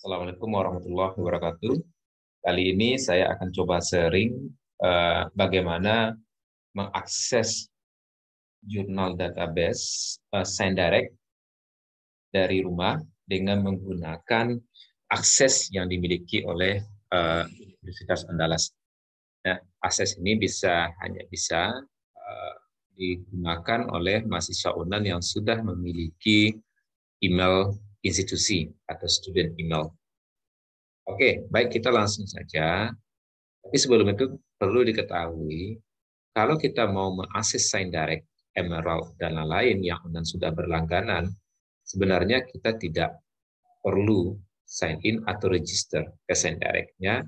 Assalamualaikum warahmatullahi wabarakatuh. Kali ini saya akan coba sharing bagaimana mengakses jurnal database SignDirect dari rumah dengan menggunakan akses yang dimiliki oleh Universitas Andalas. Nah, akses ini hanya bisa digunakan oleh mahasiswa UNAN yang sudah memiliki email institusi atau student email. Oke, baik, kita langsung saja. Tapi sebelum itu perlu diketahui, kalau kita mau mengakses SignDirect, Emerald, dan lain-lain yang sudah berlangganan, sebenarnya kita tidak perlu sign in atau register ke SignDirect-nya,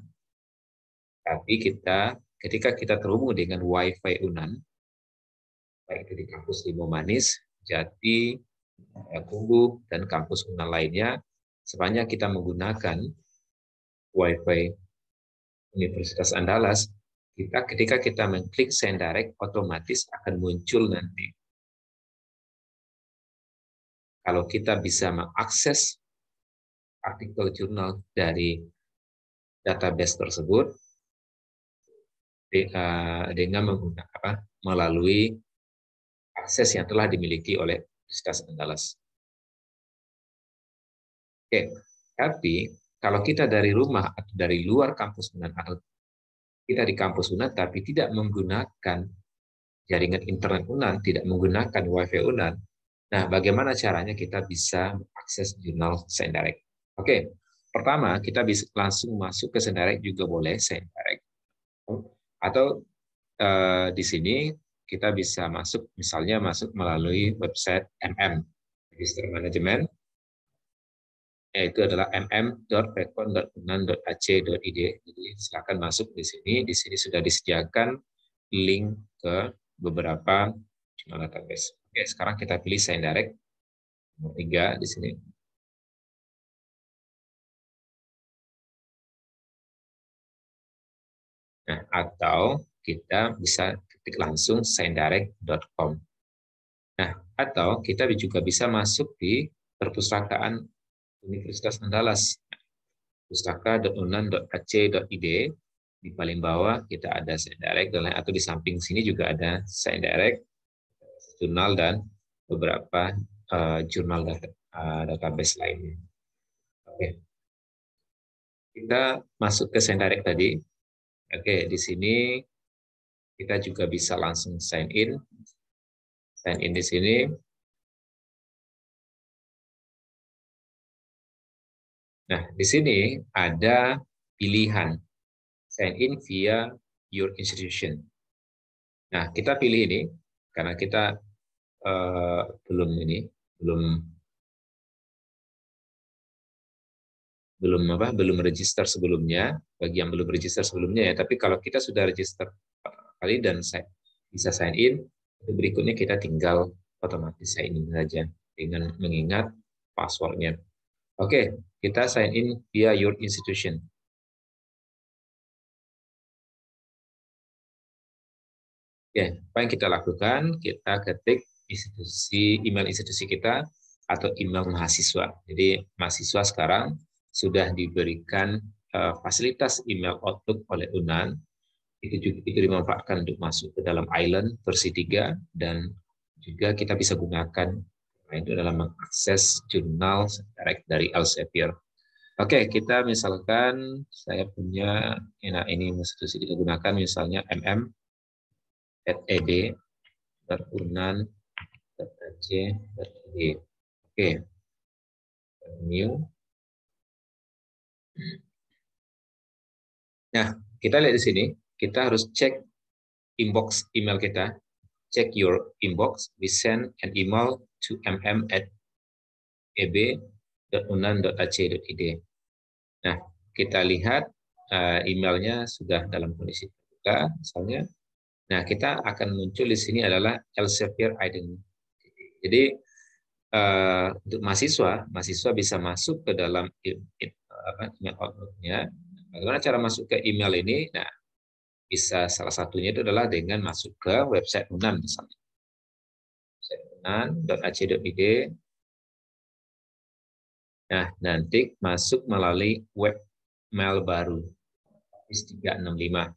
tapi ketika kita terhubung dengan Wi-Fi UNAN, baik itu di kampus Limo Manis, Jati, Kumbu, dan kampus UNAN lainnya, sepanjang kita menggunakan Wi-Fi Universitas Andalas, ketika kita mengklik SignDirect, otomatis akan muncul nanti. Kalau kita bisa mengakses artikel jurnal dari database tersebut dengan melalui akses yang telah dimiliki oleh Universitas Andalas. Oke, tapi kalau kita dari rumah atau dari luar kampus UNAN atau kita di kampus UNAN tapi tidak menggunakan jaringan internet UNAN, tidak menggunakan Wi-Fi UNAN, nah bagaimana caranya kita bisa mengakses jurnal SignDirect? Oke, pertama kita bisa langsung masuk ke SignDirect juga boleh SignDirect. Atau di sini kita bisa masuk, misalnya masuk melalui website Register Management, yaitu adalah mm.rekon.unan.ac.id. Jadi silakan masuk di sini. Di sini sudah disediakan link ke beberapa jurnal database. Oke, sekarang kita pilih SignDirect nomor 3 di sini. Nah, atau kita bisa ketik langsung signdirect.com. Nah, atau kita juga bisa masuk di perpustakaan Universitas Andalas, pustaka.unan.ac.id. Di paling bawah kita ada SignDirect, atau di samping sini juga ada SignDirect, jurnal, dan beberapa jurnal database lainnya. Oke. Kita masuk ke SignDirect tadi. Oke, di sini kita juga bisa langsung sign in. Sign in di sini. Nah, di sini ada pilihan sign in via your institution. Nah, kita pilih ini karena kita belum register sebelumnya. Bagi yang belum register sebelumnya ya, tapi kalau kita sudah register kali dan bisa sign in, berikutnya kita tinggal otomatis sign in saja dengan mengingat passwordnya. Oke, kita sign in via your institution. Ya, apa yang kita lakukan? Kita ketik email institusi kita atau email mahasiswa. Jadi mahasiswa sekarang sudah diberikan fasilitas email Outlook oleh UNAN. Itu dimanfaatkan untuk masuk ke dalam Island versi 3, dan juga kita bisa gunakan itu dalam mengakses jurnal direct dari Elsevier. Oke, kita misalkan saya punya ini institusi kita gunakan misalnya mm@ed.unan.ac.id. Oke, new. Nah, kita lihat di sini, kita harus cek inbox email kita. Check your inbox. We send an email to eb.unan.ac.id. Nah, kita lihat emailnya sudah dalam kondisi terbuka, misalnya. Nah, kita akan muncul di sini adalah Elsevier Identity. Jadi untuk mahasiswa bisa masuk ke dalam email Outlook-nya. Bagaimana cara masuk ke email ini? Nah, bisa salah satunya itu adalah dengan masuk ke website UNAN misalnya. Website unan.ac.id. Nah, nanti masuk melalui webmail baru, Office 365.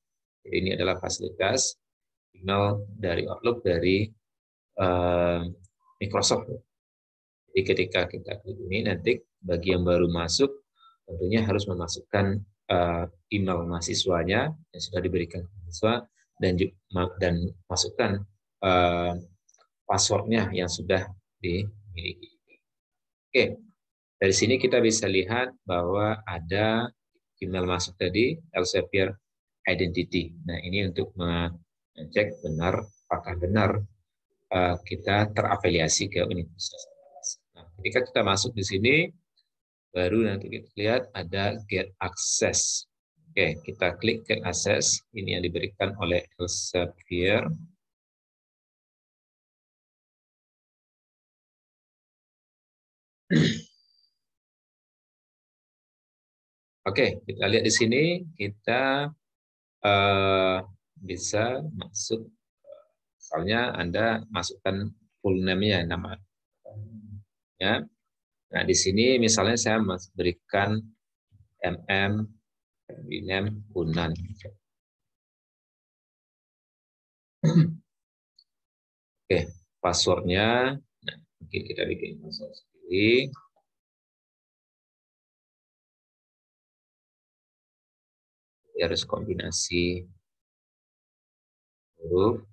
Jadi ini adalah fasilitas email dari Outlook dari Microsoft. Jadi ketika kita klik ini, nanti bagi yang baru masuk, tentunya harus memasukkan email mahasiswanya yang sudah diberikan ke mahasiswa dan masukkan passwordnya yang sudah dimiliki. Oke, dari sini kita bisa lihat bahwa ada email masuk tadi, Elsevier Identity. Nah, ini untuk mengecek benar, apakah benar kita terafiliasi ke Universitas Andalas. Nah, ketika kita masuk di sini, baru nanti kita lihat ada Get Access. Oke, kita klik Get Access. Ini yang diberikan oleh Elsevier. Oke, kita lihat di sini, kita bisa masuk, misalnya Anda masukkan full name-nya, nama. Ya. Nah, di sini misalnya saya berikan MM Ferdinand Unan. Oke, passwordnya, nah, mungkin kita bikin password sendiri. Harus kombinasi huruf.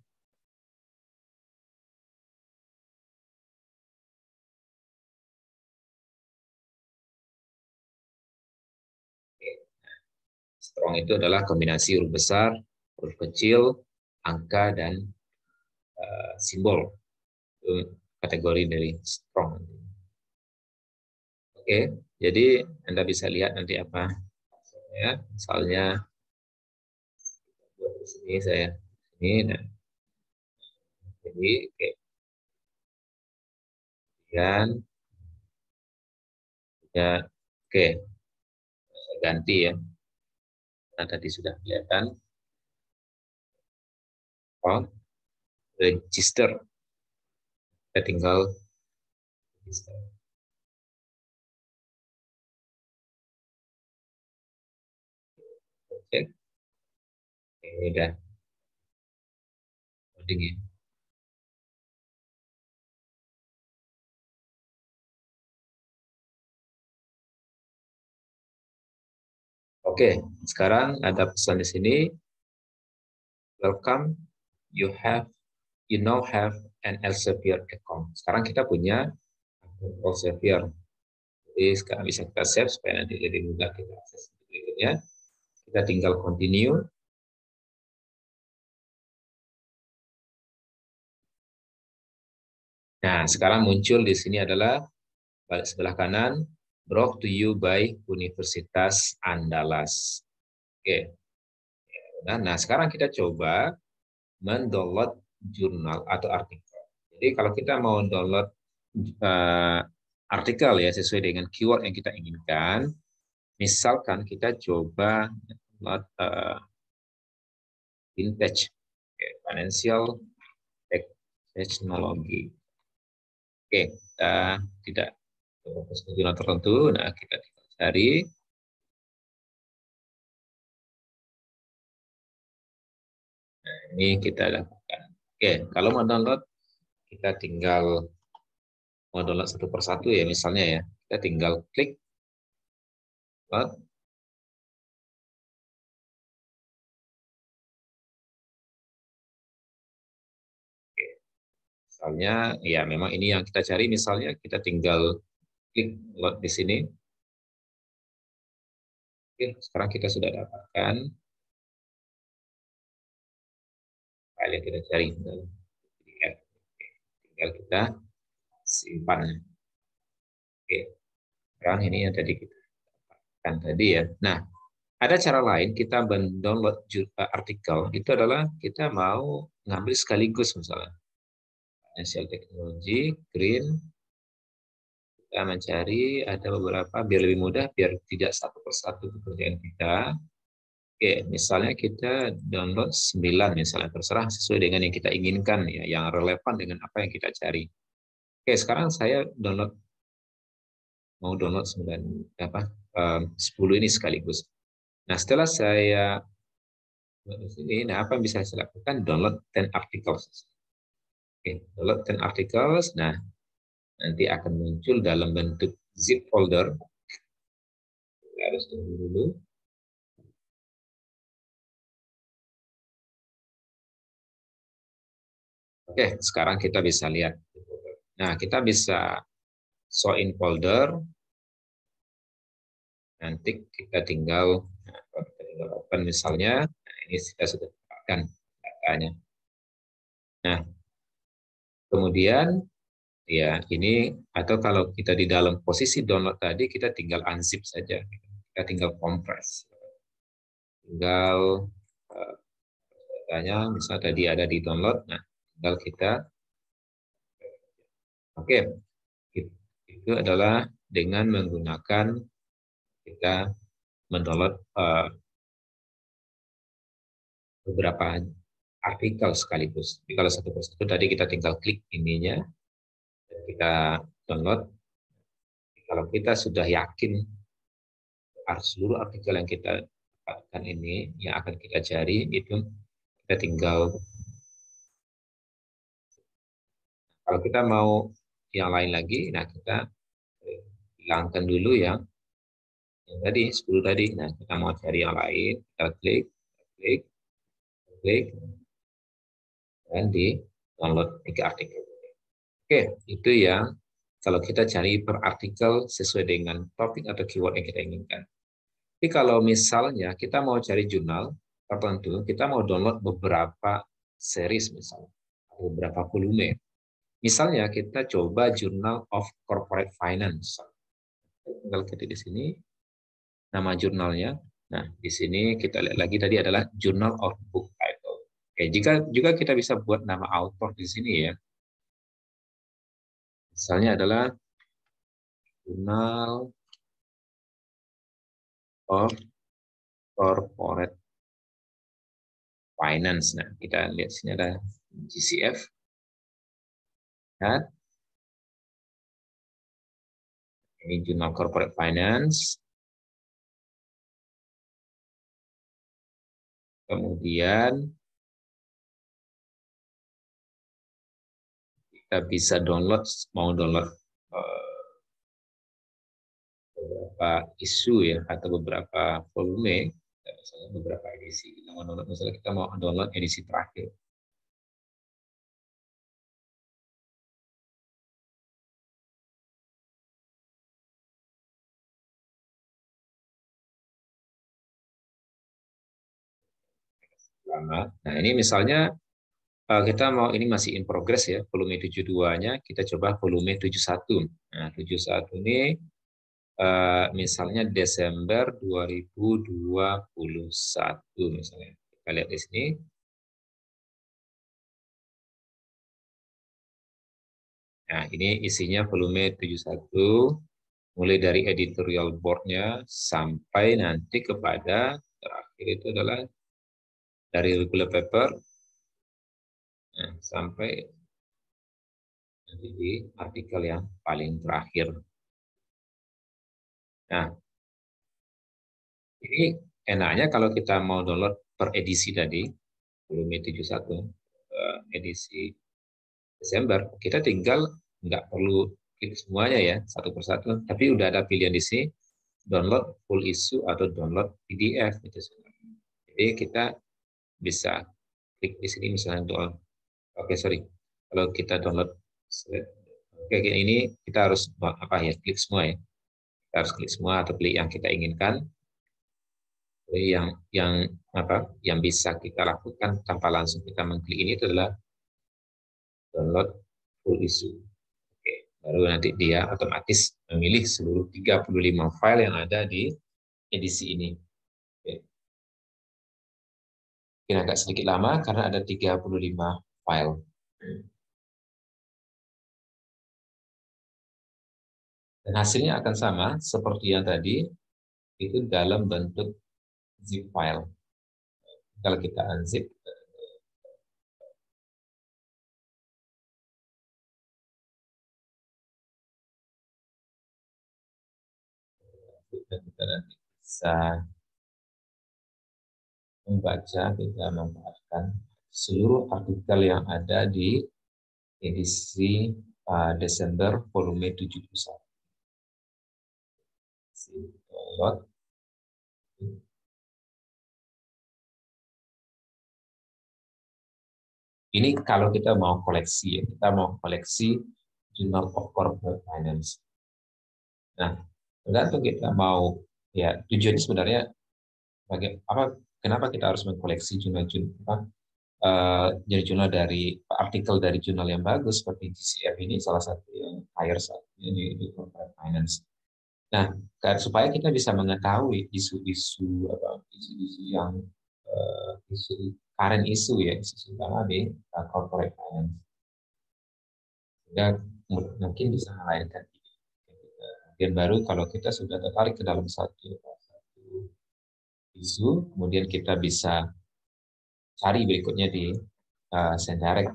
Strong itu adalah kombinasi huruf besar, huruf kecil, angka, dan simbol. Itu kategori dari strong. Oke, jadi Anda bisa lihat nanti apa. Ya, misalnya buat di sini saya ini, nah, jadi oke. Kemudian ya, oke, saya ganti ya. Nah, tadi sudah kelihatan. Oh, register. Kita tinggal register. Cek. Ini udah loading ya. Oke, sekarang ada pesan di sini. Welcome, you now have an Elsevier account. Sekarang kita punya akun Elsevier. Jadi sekarang bisa kita save supaya nanti jadi mudah kita akses berikutnya. Kita tinggal continue. Nah, sekarang muncul di sini adalah balik sebelah kanan, brought to you by Universitas Andalas. Oke. Nah, sekarang kita coba mendownload jurnal atau artikel. Jadi kalau kita mau download artikel ya sesuai dengan keyword yang kita inginkan, misalkan kita coba download vintage, financial technology. Oke, kita tidak fokus ke jurnal tertentu. Nah, kita cari. Nah, ini kita lakukan. Oke, kalau mau download, kita tinggal mau download satu persatu ya, misalnya ya. Kita tinggal klik download. Oke. Misalnya, ya memang ini yang kita cari. Misalnya kita tinggal klik download di sini. Oke, sekarang kita sudah dapatkan file yang kita cari dalam PDF. Tinggal kita simpan. Oke, sekarang ini yang tadi kita dapatkan tadi ya. Nah, ada cara lain kita mendownload artikel, itu adalah kita mau ngambil sekaligus misalnya. Financial Technology, Green, kita mencari ada beberapa, biar lebih mudah, biar tidak satu persatu pekerjaan kita. Oke, misalnya kita download 9 misalnya, terserah sesuai dengan yang kita inginkan, ya, yang relevan dengan apa yang kita cari. Oke, sekarang saya download mau download 10 ini sekaligus. Nah, setelah saya buat di sini, nah apa yang bisa saya lakukan? Download 10 articles. Oke, download 10 articles. Nah, nanti akan muncul dalam bentuk zip folder. Kita harus tunggu dulu. Oke, sekarang kita bisa lihat. Nah, kita bisa show in folder. Nanti kita tinggal open misalnya. Nah, ini kita sudah dapatkan datanya. Nah, kemudian ya ini atau kalau kita di dalam posisi download tadi kita tinggal unzip saja. Kita tinggal compress. Tinggal datanya misalnya tadi ada di download. Nah, tinggal kita oke. Itu adalah dengan menggunakan kita mendownload beberapa artikel sekaligus. Jadi kalau satu persatu tadi kita tinggal klik ininya, dan kita download. Kalau kita sudah yakin seluruh artikel yang kita dapatkan ini yang akan kita cari itu kita tinggal. Kalau kita mau yang lain lagi, nah kita hilangkan dulu yang tadi 10 tadi. Nah kita mau cari yang lain, kita klik, klik, klik, dan di download 3 artikel. Oke, itu yang kalau kita cari per artikel sesuai dengan topik atau keyword yang kita inginkan. Tapi kalau misalnya kita mau cari jurnal tertentu, kita mau download beberapa series misalnya, beberapa volume. Misalnya kita coba Journal of Corporate Finance. Tinggal ketik di sini nama jurnalnya. Nah, di sini kita lihat lagi tadi adalah Journal of Book Title. Oke, jika juga kita bisa buat nama author di sini ya. Misalnya adalah Journal of Corporate Finance. Nah, kita lihat sini ada GCF. Nah, ini Journal Corporate Finance. Kemudian kita bisa download, mau download beberapa isu ya atau beberapa volume, misalnya beberapa edisi. Kita mau download, misalnya kita mau download edisi terakhir. Nah, ini misalnya kita mau ini masih in progress ya, volume 72-nya, kita coba volume 71. Nah, 71 ini misalnya Desember 2021 misalnya. Kita lihat di sini. Nah, ini isinya volume 71, mulai dari editorial board-nya sampai nanti kepada terakhir itu adalah dari regular paper, nah, sampai nanti di artikel yang paling terakhir. Nah, ini enaknya kalau kita mau download per edisi tadi, volume 71, edisi Desember, kita tinggal nggak perlu klik semuanya ya, satu persatu, tapi udah ada pilihan di sini, download full issue atau download PDF. Gitu. Jadi kita bisa klik di sini misalnya download. Oke, sorry. Kalau kita download, oke, ini kita harus apa ya, klik semua ya. Kita harus klik semua atau klik yang kita inginkan. Jadi yang apa yang bisa kita lakukan tanpa langsung kita mengklik ini itu adalah download full issue. Oke, baru nanti dia otomatis memilih seluruh 35 file yang ada di edisi ini. Oke. Mungkin agak sedikit lama karena ada 35 file. Dan hasilnya akan sama seperti yang tadi, itu dalam bentuk zip file. Kalau kita unzip, kita nanti bisa membaca, kita memanfaatkan seluruh artikel yang ada di edisi Desember volume 71. Download. Ini kalau kita mau koleksi, ya, kita mau koleksi Journal of Corporate Finance. Nah, tergantung kita mau, ya tujuannya sebenarnya kenapa kita harus mengkoleksi jurnal dari artikel dari jurnal yang bagus seperti GCF ini salah satu yang hire di corporate finance. Nah, supaya kita bisa mengetahui isu-isu yang isu current isu ya, isu utama di corporate finance. Sehingga mungkin bisa melahirkan bagian baru kalau kita sudah tertarik ke dalam satu isu, kemudian kita bisa cari berikutnya di Sendirect.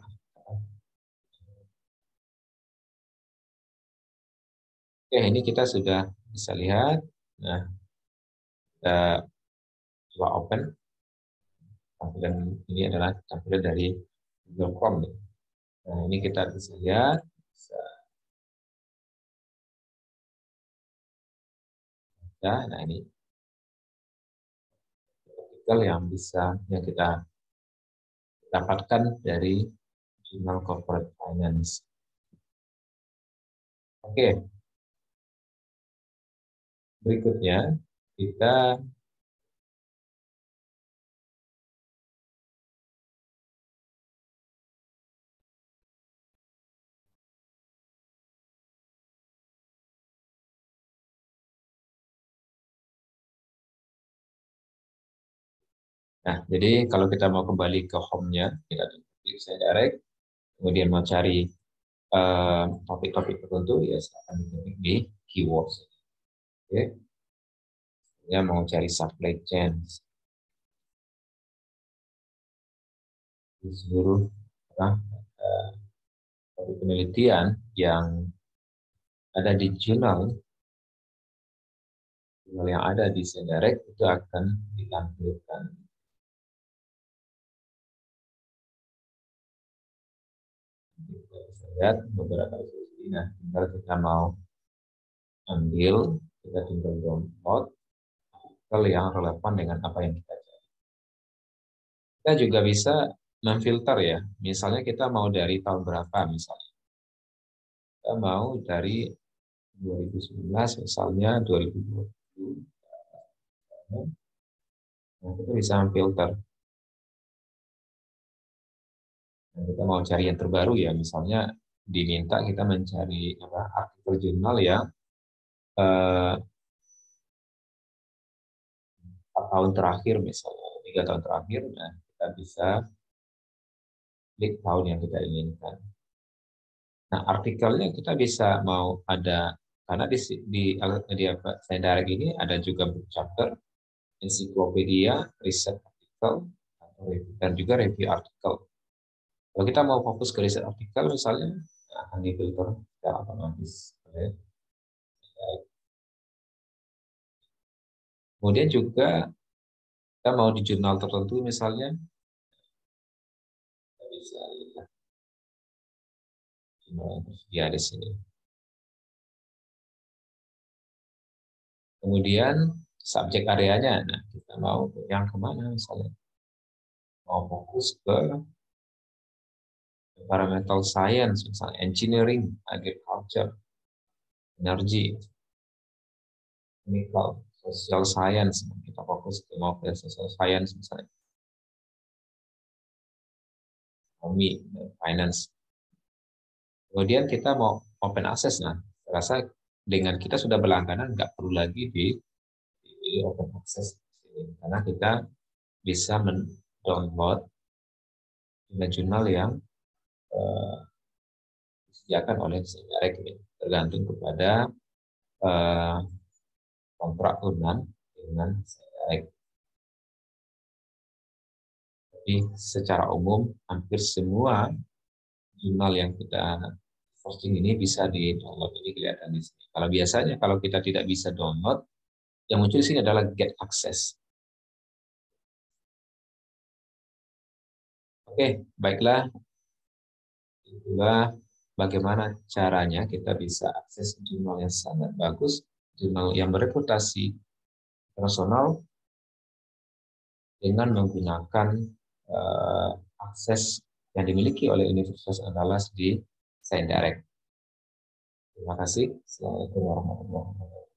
Oke, ini kita sudah bisa lihat. Nah, kita coba open. Tampilan ini adalah tampilan dari Google Chrome. Nah, ini kita bisa lihat. Nah, ini artikel yang kita dapatkan dari Jurnal Corporate Finance. Oke. Berikutnya kita jadi kalau kita mau kembali ke home-nya, kita klik Sendirect, kemudian mau cari topik-topik tertentu, ya silahkan diketik di keywords. Oke. Ya, mau cari supply chain di seluruh penelitian yang ada di jurnal yang ada di Sendirect itu akan ditampilkan. Kita bisa lihat beberapa isu. Nah, tinggal kita mau ambil, kita tinggal download artikel yang relevan dengan apa yang kita cari. Kita juga bisa memfilter ya, misalnya kita mau dari tahun berapa misalnya. Kita mau dari 2019 misalnya 2020. Nah, kita bisa memfilter. Nah, kita mau cari yang terbaru ya, misalnya diminta kita mencari artikel jurnal yang 4 tahun terakhir misalnya, 3 tahun terakhir, nah kita bisa klik tahun yang kita inginkan. Nah, artikelnya kita bisa mau ada, karena di Sendirect ini ada juga book chapter, ensiklopedia, riset artikel, dan juga review artikel. Kalau kita mau fokus ke riset artikel misalnya, akan difilter secara otomatis. Kemudian juga kita mau di jurnal tertentu misalnya, kita bisa lihat jurnal yang tersedia di sini. Kemudian subjek areanya, nah kita mau yang kemana misalnya, mau fokus ke environmental science, misalnya engineering, agriculture, energi, chemical, social science, kita fokus ke mau ke social science misalnya, ekonomi, finance. Kemudian kita mau open access, nah rasa dengan kita sudah berlangganan nggak perlu lagi di open access karena kita bisa mendownload jurnal yang disediakan oleh Sendirect, tergantung kepada kontrak turunan dengan Sendirect. Jadi secara umum hampir semua jurnal yang kita posting ini bisa di download, ini kelihatan di sini. Kalau biasanya kalau kita tidak bisa download, Yang muncul di sini adalah get access. Oke, baiklah. Itulah bagaimana caranya kita bisa akses jurnal yang sangat bagus, jurnal yang bereputasi internasional dengan menggunakan akses yang dimiliki oleh Universitas Andalas di ScienDirect. Terima kasih. Assalamualaikum warahmatullahi wabarakatuh.